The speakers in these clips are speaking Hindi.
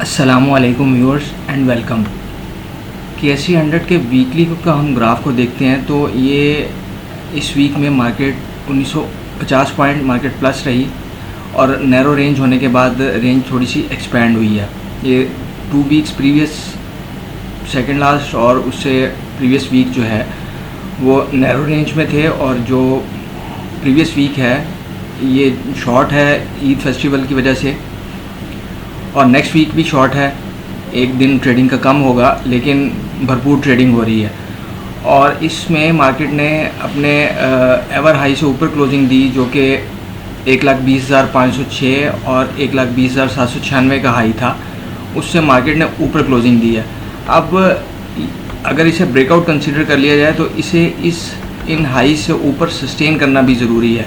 अस्सलामुअलैकुम व्यूअर्स एंड वेलकम। KSE 100 के वीकली का हम ग्राफ को देखते हैं तो ये इस वीक में मार्केट 1950 पॉइंट मार्केट प्लस रही और नैरो रेंज होने के बाद रेंज थोड़ी सी एक्सपेंड हुई है। ये 2 वीक्स प्रीवियस सेकंड लास्ट और उससे प्रीवियस वीक जो है वो नैरो रेंज में थे और जो प्रीवियस वीक है ये शॉर्ट है ईद फेस्टिवल की वजह से और नेक्स्ट वीक भी शॉर्ट है। एक दिन ट्रेडिंग का कम होगा लेकिन भरपूर ट्रेडिंग हो रही है और इसमें मार्केट ने अपने एवर हाई से ऊपर क्लोजिंग दी जो कि 1,20,506 और 1,20,796 का हाई था, उससे मार्केट ने ऊपर क्लोजिंग दी है। अब अगर इसे ब्रेकआउट कंसीडर कर लिया जाए तो इसे इन हाई से ऊपर सस्टेन करना भी ज़रूरी है।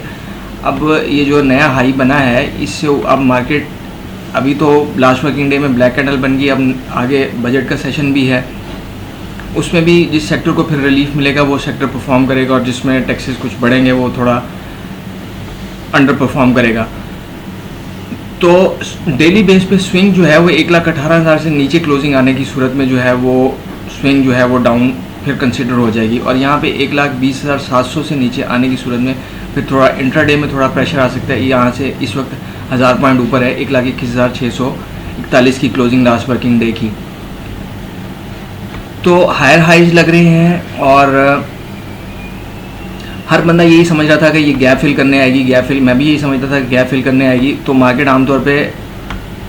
अब ये जो नया हाई बना है इससे अब मार्केट अभी तो लास्ट वर्किंग डे में ब्लैक कैंडल बन गई, अब आगे बजट का सेशन भी है, उसमें भी जिस सेक्टर को फिर रिलीफ मिलेगा वो सेक्टर परफॉर्म करेगा और जिसमें टैक्सेस कुछ बढ़ेंगे वो थोड़ा अंडर परफॉर्म करेगा। तो डेली बेस पे स्विंग जो है वो 1,18,000 से नीचे क्लोजिंग आने की सूरत में जो है वो स्विंग जो है वो डाउन फिर कंसिडर हो जाएगी और यहाँ पे 1,20,700 से नीचे आने की सूरत में फिर थोड़ा इंट्राडे में थोड़ा प्रेशर आ सकता है। यहाँ से इस वक्त 1000 पॉइंट ऊपर है, 1,21,641 की क्लोजिंग लास्ट वर्किंग डे की। तो हायर हाइज लग रहे हैं और हर बंदा यही समझ रहा था कि ये गैप फिल करने आएगी, गैप फिल, मैं भी यही समझता था कि गैप फिल करने आएगी। तो मार्केट आमतौर पे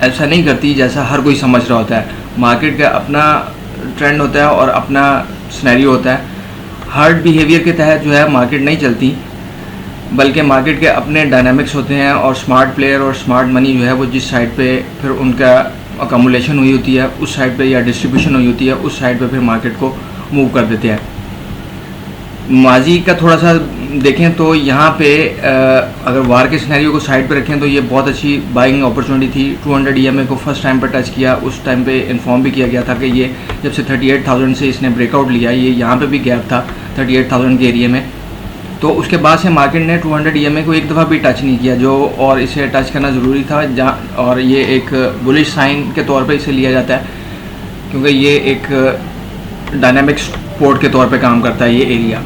ऐसा नहीं करती जैसा हर कोई समझ रहा होता है। मार्केट का अपना ट्रेंड होता है और अपना सिनेरियो होता है। हर्ड बिहेवियर के तहत जो है मार्केट नहीं चलती, बल्कि मार्केट के अपने डायनामिक्स होते हैं और स्मार्ट प्लेयर और स्मार्ट मनी जो है वो जिस साइड पे फिर उनका अकमुलेशन हुई होती है उस साइड पे या डिस्ट्रीब्यूशन हुई होती है उस साइड पे फिर मार्केट को मूव कर देते हैं। माजी का थोड़ा सा देखें तो यहाँ पे अगर वार के सिनेरियो को साइड पे रखें तो ये बहुत अच्छी बाइंग अपॉर्चुनिटी थी। 200 EMA को फर्स्ट टाइम पर टच किया, उस टाइम पे इन्फॉर्म भी किया गया था कि ये जब से 38,000 से इसने ब्रेकआउट लिया, ये यहाँ पे भी गैप था 38,000 के एरिया में। तो उसके बाद से मार्केट ने 200 EMA को एक दफ़ा भी टच नहीं किया जो, और इसे टच करना ज़रूरी था और ये एक बुलिश साइन के तौर पे इसे लिया जाता है क्योंकि ये एक डायनामिक सपोर्ट के तौर पे काम करता है ये एरिया।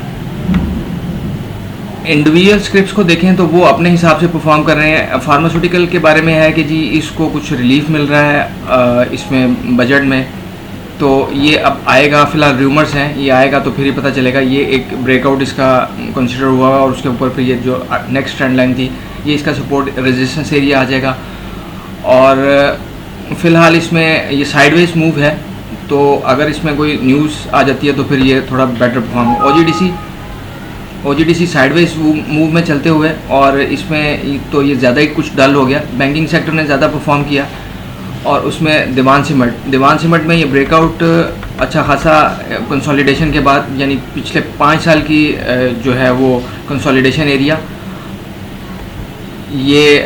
इंडिविजुअल स्क्रिप्ट्स को देखें तो वो अपने हिसाब से परफॉर्म कर रहे हैं। फार्मास्यूटिकल के बारे में है कि जी इसको कुछ रिलीफ मिल रहा है इसमें बजट में, तो ये अब आएगा, फ़िलहाल रूमर्स हैं, ये आएगा तो फिर ही पता चलेगा। ये एक ब्रेकआउट इसका कंसिडर हुआ और उसके ऊपर फिर ये जो नेक्स्ट ट्रेंड लाइन थी ये इसका सपोर्ट रेजिस्टेंस एरिया आ जाएगा और फ़िलहाल इसमें ये साइडवेज मूव है। तो अगर इसमें कोई न्यूज़ आ जाती है तो फिर ये थोड़ा better perform. OGDC sideways move में चलते हुए और इसमें तो ये ज़्यादा ही कुछ डल हो गया। बैंकिंग सेक्टर ने ज़्यादा परफॉर्म किया और उसमें दीवान सीमेंट में ये ब्रेकआउट अच्छा खासा कंसोलिडेशन के बाद, यानी पिछले 5 साल की जो है वो कंसोलिडेशन एरिया, ये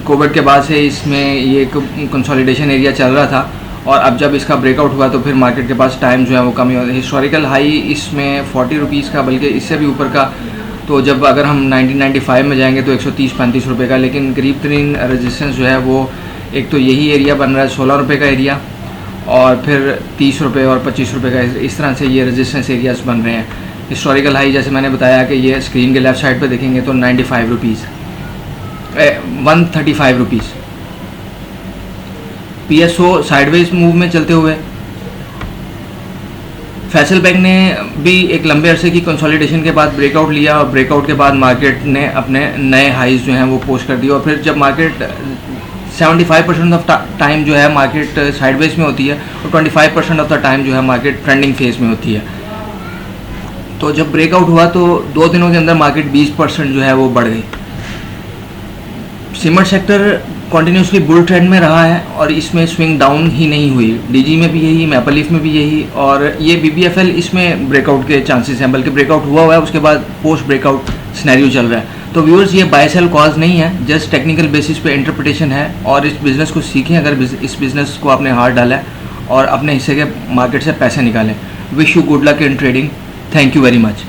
कोविड के बाद से इसमें ये कंसोलिडेशन एरिया चल रहा था और अब जब इसका ब्रेकआउट हुआ तो फिर मार्केट के पास टाइम जो है वो कम ही होता है। हिस्टोरिकल हाई इसमें 40 रुपीज़ का, बल्कि इससे भी ऊपर का, तो जब अगर हम 1995 में जाएंगे तो 130-135 रुपये का, लेकिन करीब तरीन रेजिस्टेंस जो है वो एक तो यही एरिया बन रहा है 16 रुपये का एरिया और फिर 30 रुपये और 25 रुपये का, इस तरह से ये रेजिस्टेंस एरियाज बन रहे हैं। हिस्टोरिकल हाई जैसे मैंने बताया कि ये स्क्रीन के लेफ़्ट साइड पर देखेंगे तो 95 rupees, 135 rupees. PSO sideways move में चलते हुए फैसल बैंक ने भी एक लंबे अरसे की कंसोलिडेशन के बाद ब्रेकआउट लिया और ब्रेकआउट के बाद मार्केट ने अपने नए हाइज जो हैं वो पोस्ट कर दिए और फिर जब मार्केट 75% ऑफ टाइम जो है मार्केट साइडवेज में होती है और 25% ऑफ द टाइम जो है मार्केट ट्रेंडिंग फेज में होती है। तो जब ब्रेकआउट हुआ तो 2 दिनों के अंदर मार्केट 20% जो है वो बढ़ गई। Cement sector continuously bull trend में रहा है और इसमें स्विंग डाउन ही नहीं हुई। DG में भी यही, मैपल लीफ में भी यही और ये BBFL इसमें ब्रेकआउट के चांसेस हैं, बल्कि ब्रेकआउट हुआ है उसके बाद पोस्ट ब्रेकआउट सिनेरियो चल रहा है। तो व्यूअर्स ये बाय सेल कॉज नहीं है, जस्ट टेक्निकल बेसिस पे इंटरप्रिटेशन है और इस बिज़नेस को सीखें अगर इस बिज़नेस को आपने हाथ डाला है और अपने हिस्से के मार्केट से पैसे निकालें। Wish you good luck in trading. Thank you very much.